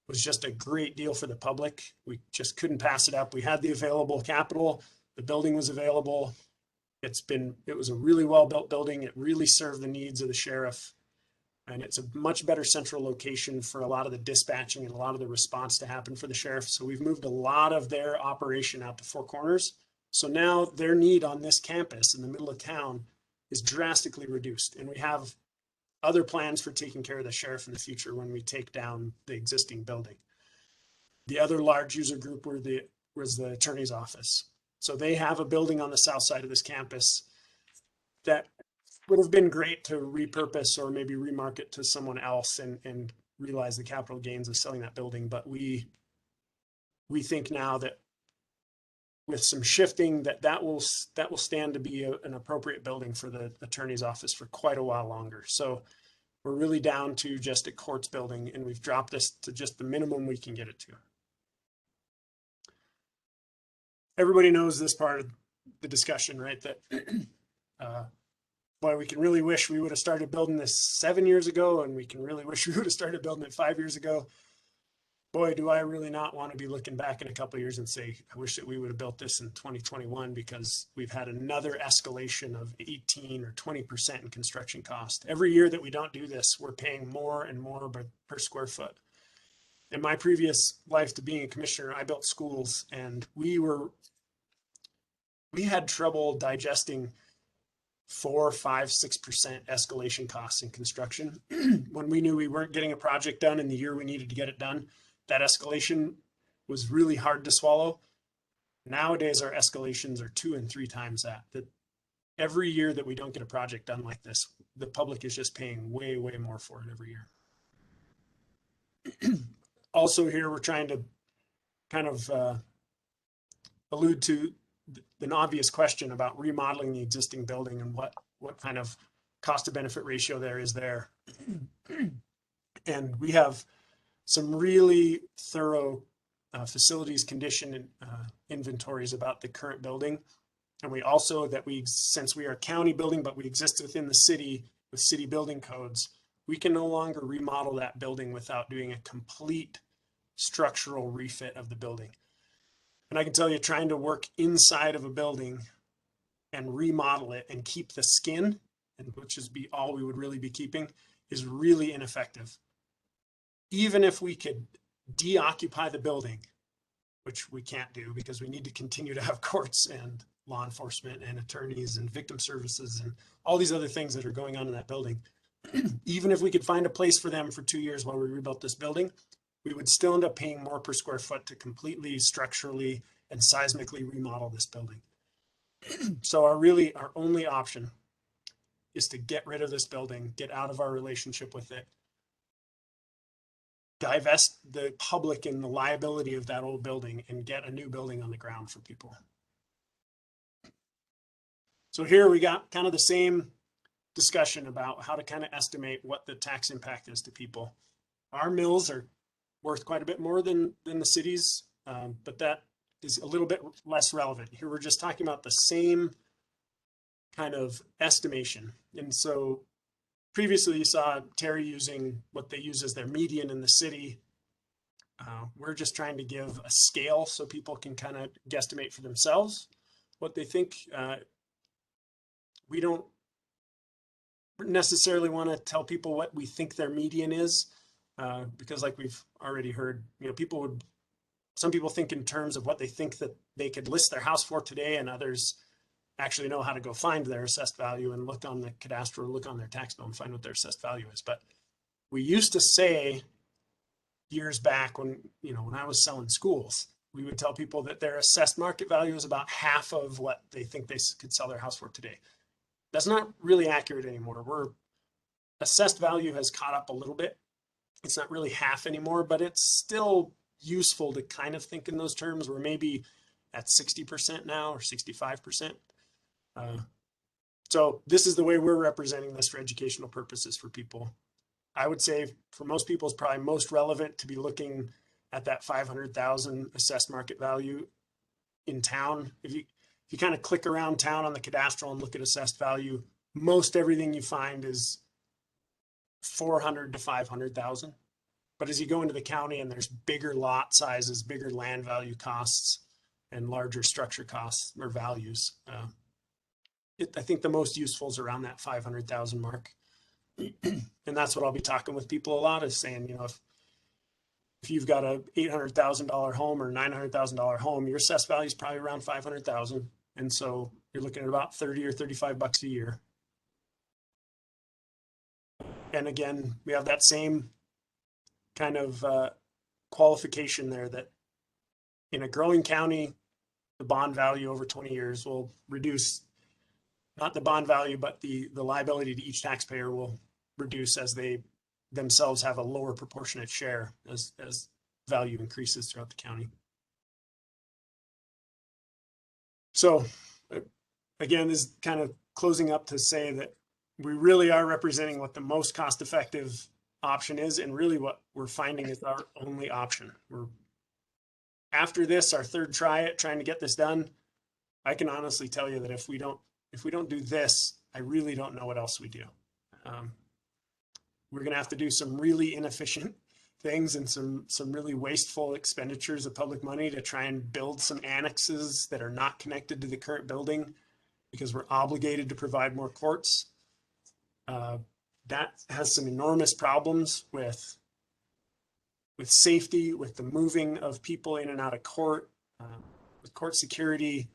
was just a great deal for the public. We just couldn't pass it up. We had the available capital. The building was available. It was a really well-built building. It really served the needs of the sheriff. And it's a much better central location for a lot of the dispatching and a lot of the response to happen for the sheriff. So we've moved a lot of their operation out to Four Corners. So now their need on this campus in the middle of town is drastically reduced. And we have other plans for taking care of the sheriff in the future when we take down the existing building. The other large user group was the attorney's office. So they have a building on the south side of this campus that would have been great to repurpose or maybe remarket to someone else and realize the capital gains of selling that building. But we think now that with some shifting that will stand to be an appropriate building for the attorney's office for quite a while longer. So we're really down to just a courts building, and we've dropped this to just the minimum we can get it to. Everybody knows this part of the discussion, right? That boy, we can really wish we would have started building this 7 years ago, and we can really wish we would have started building it 5 years ago. Boy, do I really not want to be looking back in a couple of years and say, I wish that we would have built this in 2021, because we've had another escalation of 18 or 20% in construction cost. Every year that we don't do this, we're paying more and more per square foot. In my previous life to being a commissioner, I built schools, and we had trouble digesting 4, 5, 6% escalation costs in construction. When we knew we weren't getting a project done in the year we needed to get it done, that escalation was really hard to swallow. Nowadays, our escalations are 2 and 3 times that. That every year that we don't get a project done like this, the public is just paying way, way more for it every year. Also here, we're trying to kind of allude to an obvious question about remodeling the existing building and what kind of cost to benefit ratio there is there. And we have some really thorough facilities condition inventories about the current building. And we also, since we are a county building, but we exist within the city with city building codes, we can no longer remodel that building without doing a complete structural refit of the building. And I can tell you, trying to work inside of a building and remodel it and keep the skin, and which is all we would really be keeping, is really ineffective. Even if we could deoccupy the building, which we can't do because we need to continue to have courts and law enforcement and attorneys and victim services and all these other things that are going on in that building. Even if we could find a place for them for 2 years while we rebuilt this building, we would still end up paying more per square foot to completely structurally and seismically remodel this building. So our only option is to get rid of this building, get out of our relationship with it, divest the public in the liability of that old building and get a new building on the ground for people. So here we got kind of the same discussion about how to kind of estimate what the tax impact is to people. Our mills are worth quite a bit more than the cities, but that is a little bit less relevant. Here we're just talking about the same kind of estimation. And so previously you saw Terry using what they use as their median in the city. We're just trying to give a scale so people can kind of guesstimate for themselves what they think. We don't necessarily want to tell people what we think their median is, because like we've already heard, you know, some people think in terms of what they think that they could list their house for today, and others actually know how to go find their assessed value and look on the cadastral, look on their tax bill and find what their assessed value is. But we used to say years back when I was selling schools, we would tell people that their assessed market value is about half of what they think they could sell their house for today. That's not really accurate anymore. Assessed value has caught up a little bit. It's not really half anymore, but it's still useful to kind of think in those terms. We're maybe at 60% now or 65%. So this is the way we're representing this for educational purposes for people. I would say for most people, it's probably most relevant to be looking at that 500,000 assessed market value in town. If you kind of click around town on the cadastral and look at assessed value, most everything you find is 400 to 500,000. But as you go into the county and there's bigger lot sizes, bigger land value costs, and larger structure costs or values, I think the most useful is around that 500,000 mark. And that's what I'll be talking with people a lot, is saying, if you've got a $800,000 home or $900,000 home, your assessed value is probably around 500,000. And so you're looking at about 30 or 35 bucks a year. And again, we have that same kind of qualification there that in a growing county, the bond value over 20 years will reduce, not the bond value, but the liability to each taxpayer will reduce as they themselves have a lower proportionate share as value increases throughout the county. So again, this is kind of closing up to say that we really are representing what the most cost-effective option is, and really what we're finding is our only option. We're after this, our third try at trying to get this done. I can honestly tell you that if we don't do this, I really don't know what else we do. We're going to have to do some really inefficient things and some really wasteful expenditures of public money to try and build some annexes that are not connected to the current building because we're obligated to provide more courts. That has some enormous problems with safety, with the moving of people in and out of court, with court security,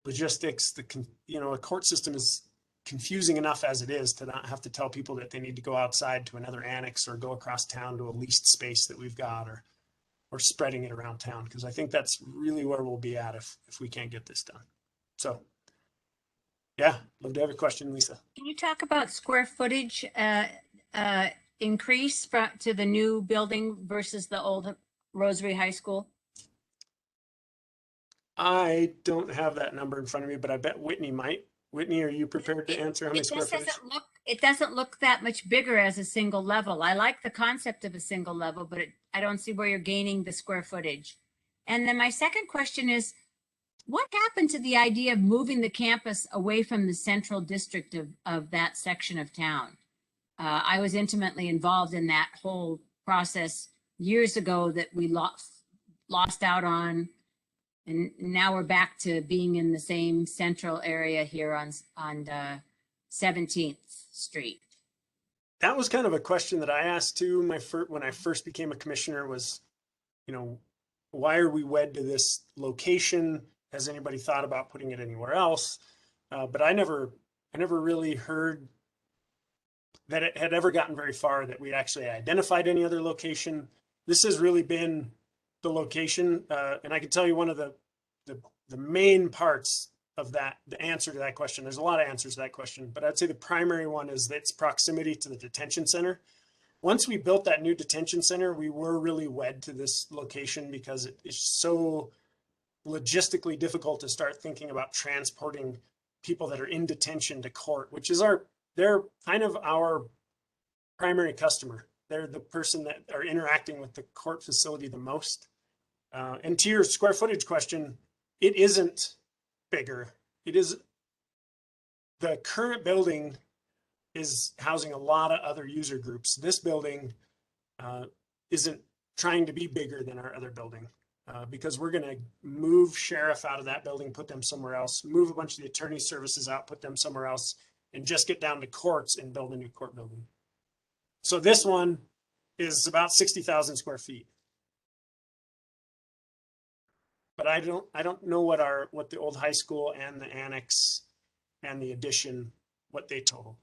logistics. A court system is confusing enough as it is to not have to tell people that they need to go outside to another annex or go across town to a leased space that we've got, or spreading it around town. Because I think that's really where we'll be at if we can't get this done. So yeah, love to have a question, Lisa. Can you talk about square footage increase to the new building versus the old Rosary High School? I don't have that number in front of me, but I bet Whitney might. Whitney, are you prepared to answer how many square footage? It doesn't look that much bigger as a single level. I like the concept of a single level, but I don't see where you're gaining the square footage. And then my second question is, what happened to the idea of moving the campus away from the central district of that section of town? I was intimately involved in that whole process years ago that we lost out on. And now we're back to being in the same central area here on 17th Street. That was kind of a question that I asked too. When I first became a commissioner was, why are we wed to this location? Has anybody thought about putting it anywhere else? But I never really heard that it had ever gotten very far that we actually identified any other location. This has really been the location. And I can tell you one of the main parts of that, the answer to that question, there's a lot of answers to that question, but I'd say the primary one is its proximity to the detention center. once we built that new detention center, we were really wed to this location because it is so logistically difficult to start thinking about transporting people that are in detention to court, which is they're kind of our primary customer. They're the person that are interacting with the court facility the most. And to your square footage question, it isn't bigger. It is, the current building is housing a lot of other user groups. This building isn't trying to be bigger than our other building because we're going to move sheriff out of that building, put them somewhere else, move a bunch of the attorney services out, put them somewhere else, and just get down to courts and build a new court building. So this one is about 60,000 square feet. But I don't know what the old high school and the annex and the addition, what they total.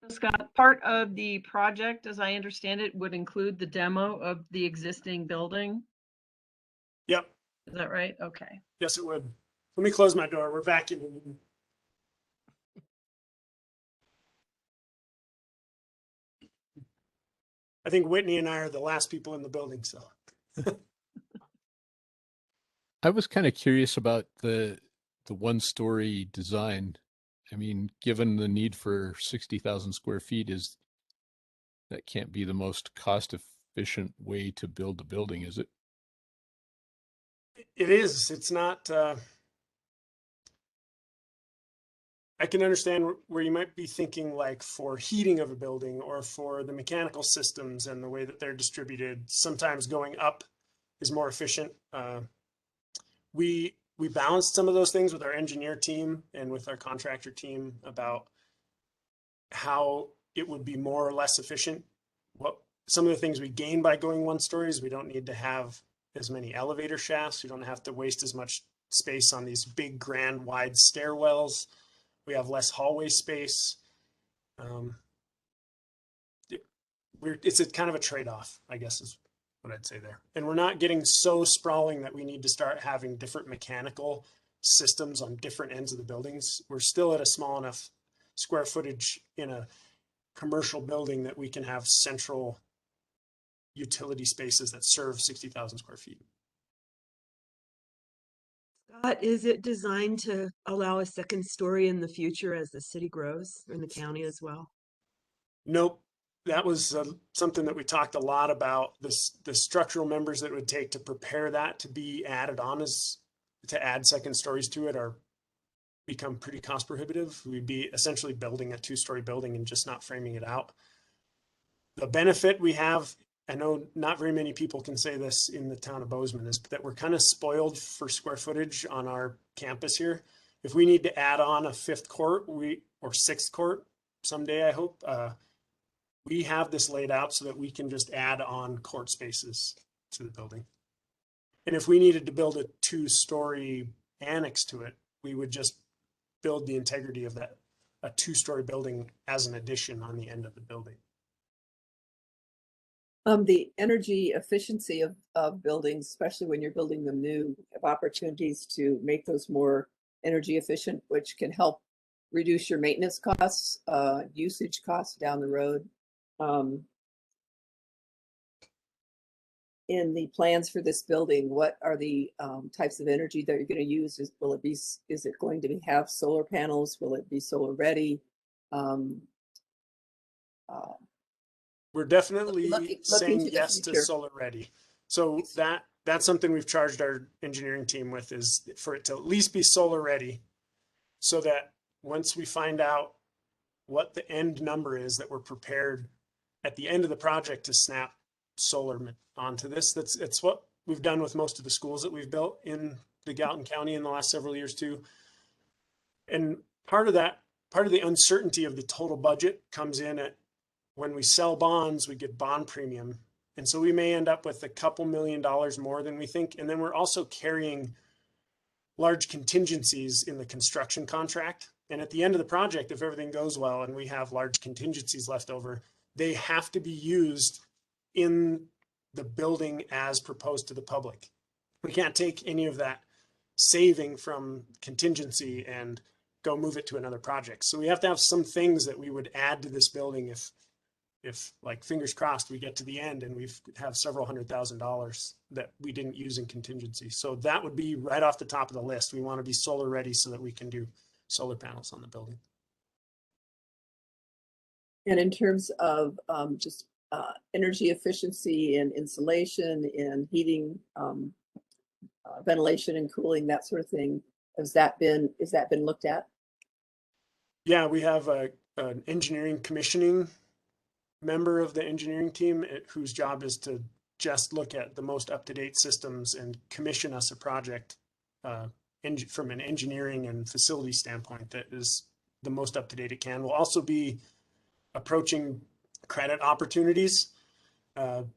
Scott, part of the project, as I understand it, would include the demo of the existing building. Yep. Is that right? Okay. Yes, it would. Let me close my door. We're vacuuming. I think Whitney and I are the last people in the building, so. I was kind of curious about the 1-story design. I mean, given the need for 60,000 square feet, that can't be the most cost efficient way to build a building, is it? It is. It's not. I can understand where you might be thinking, like for heating of a building or for the mechanical systems and the way that they're distributed. Sometimes going up is more efficient. We balanced some of those things with our engineer team and with our contractor team about how it would be more or less efficient. What some of the things we gain by going 1 story is we don't need to have as many elevator shafts. We don't have to waste as much space on these big, grand, wide stairwells. We have less hallway space. It's a kind of a trade-off, I guess is what I'd say there. And we're not getting so sprawling that we need to start having different mechanical systems on different ends of the buildings. We're still at a small enough square footage in a commercial building that we can have central utility spaces that serve 60,000 square feet. Scott, is it designed to allow a second story in the future as the city grows, or in the county as well? Nope. That was something that we talked a lot about. The structural members that it would take to prepare that to be added on to add second stories to it become pretty cost prohibitive. We'd be essentially building a 2-story building and just not framing it out. The benefit we have, I know not very many people can say this in the town of Bozeman, is that we're kind of spoiled for square footage on our campus here. If we need to add on a 5th court or 6th court someday, I hope, we have this laid out so that we can just add on court spaces to the building. And if we needed to build a 2-story annex to it, we would just build the integrity of that, a 2-story building as an addition on the end of the building. The energy efficiency of buildings, especially when you're building them new, have opportunities to make those more energy efficient, which can help reduce your maintenance costs, usage costs down the road. In the plans for this building, what are the types of energy that you're going to use? Is it going to have solar panels? Will it be solar ready? We're definitely looking saying to the yes to future. solar ready. So that's something we've charged our engineering team with, is for it to at least be solar ready, so that once we find out what the end number is, that we're prepared at the end of the project to snap solar onto this. It's what we've done with most of the schools that we've built in the Gallatin County in the last several years too. And part of the uncertainty of the total budget comes in at when we sell bonds, we get bond premium. And so we may end up with a couple $1 million more than we think. And then we're also carrying large contingencies in the construction contract. And at the end of the project, if everything goes well and we have large contingencies left over, they have to be used in the building as proposed to the public. We can't take any of that saving from contingency and go move it to another project. So we have to have some things that we would add to this building if like fingers crossed we get to the end and we've have several $100,000 that we didn't use in contingency. So that would be right off the top of the list. We want to be solar ready so that we can do solar panels on the building. And in terms of just energy efficiency and insulation and heating, ventilation and cooling, that sort of thing, has that been looked at? Yeah, we have an engineering commissioning member of the engineering team whose job is to just look at the most up-to-date systems and commission us a project from an engineering and facility standpoint that is the most up-to-date it can. We'll also be approaching credit opportunities.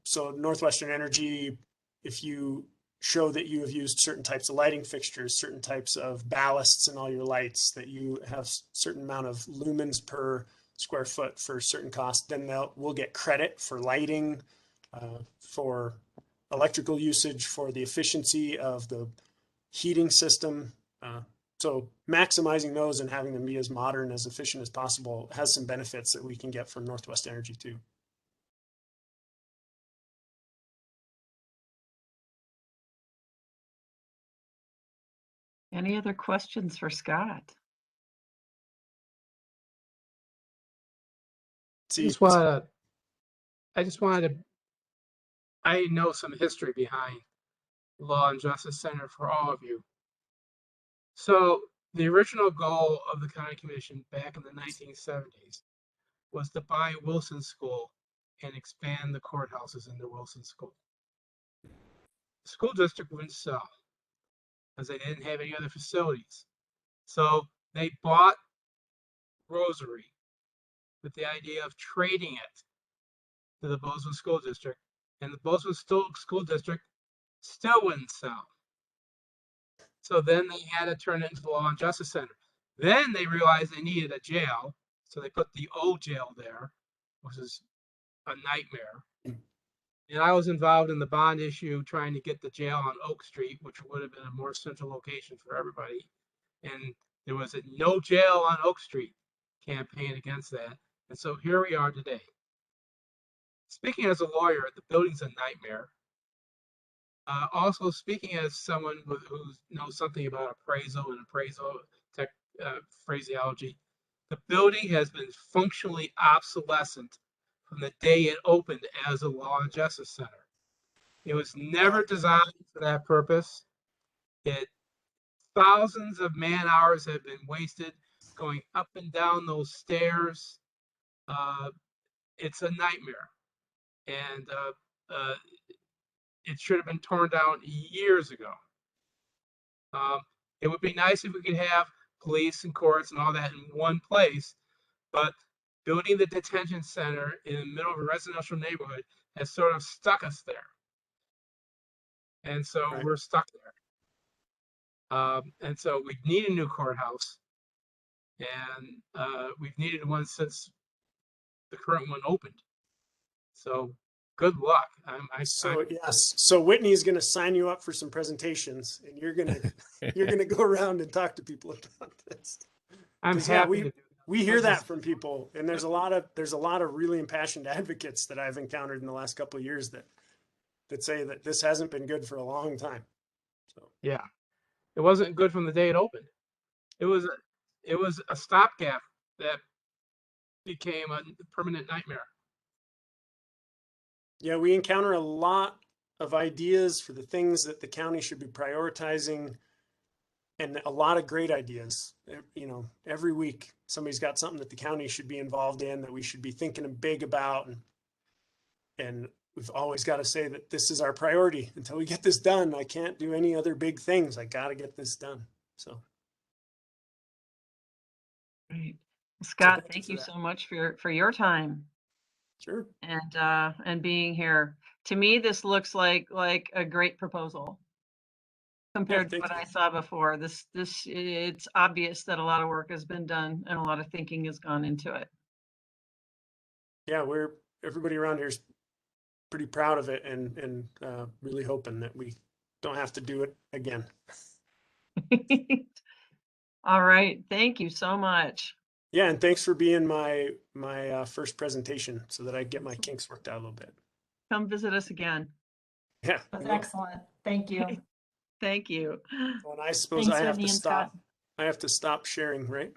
So Northwestern Energy, if you show that you have used certain types of lighting fixtures, certain types of ballasts in all your lights, that you have certain amount of lumens per square foot for certain costs, then we'll get credit for lighting, for electrical usage, for the efficiency of the heating system. So maximizing those and having them be as modern, as efficient as possible has some benefits that we can get from Northwest Energy too. Any other questions for Scott? I know some history behind Law and Justice Center for all of you. So the original goal of the County Commission back in the 1970s was to buy Wilson School and expand the courthouses into Wilson School. The school district wouldn't sell because they didn't have any other facilities. So they bought Rosary with the idea of trading it to the Bozeman School District, and the Bozeman School District still wouldn't sell. So then they had to turn it into the Law and Justice Center. Then they realized they needed a jail, so they put the old jail there, which is a nightmare. And I was involved in the bond issue trying to get the jail on Oak Street, which would have been a more central location for everybody. And there was a no jail on Oak Street campaign against that. And so here we are today. Speaking as a lawyer, the building's a nightmare. Also speaking as someone who knows something about appraisal and appraisal tech phraseology, the building has been functionally obsolescent from the day it opened as a Law and Justice Center. It was never designed for that purpose. Thousands of man hours have been wasted going up and down those stairs. It's a nightmare. And it should have been torn down years ago. It would be nice if we could have police and courts and all that in one place, but building the detention center in the middle of a residential neighborhood has sort of stuck us there. And so we're stuck there. And so we need a new courthouse, and we've needed one since the current one opened. So good luck. So Whitney's going to sign you up for some presentations, and you're going to go around and talk to people about this. I'm happy to do that. We hear that from people, and there's a lot of really impassioned advocates that I've encountered in the last couple of years that say that this hasn't been good for a long time. So yeah, it wasn't good from the day it opened. It was a stopgap that became a permanent nightmare. Yeah, we encounter a lot of ideas for the things that the county should be prioritizing, and a lot of great ideas. You know, every week somebody's got something that the county should be involved in, that we should be thinking big about, and we've always got to say that this is our priority. Until we get this done, I can't do any other big things. I got to get this done. So, Great. Scott, thank you so much for your time. Sure. And being here. To me, this looks like a great proposal compared to what I saw before. It's obvious that a lot of work has been done and a lot of thinking has gone into it. Yeah, everybody around here is pretty proud of it, and really hoping that we don't have to do it again. All right. Thank you so much. Yeah, and thanks for being my first presentation so that I get my kinks worked out a little bit. Come visit us again. Yeah. I That's will. excellent. Thank you. Thank you. Well, and I suppose Thanks, I have Whitney to and Scott. stop. I have to stop sharing, right?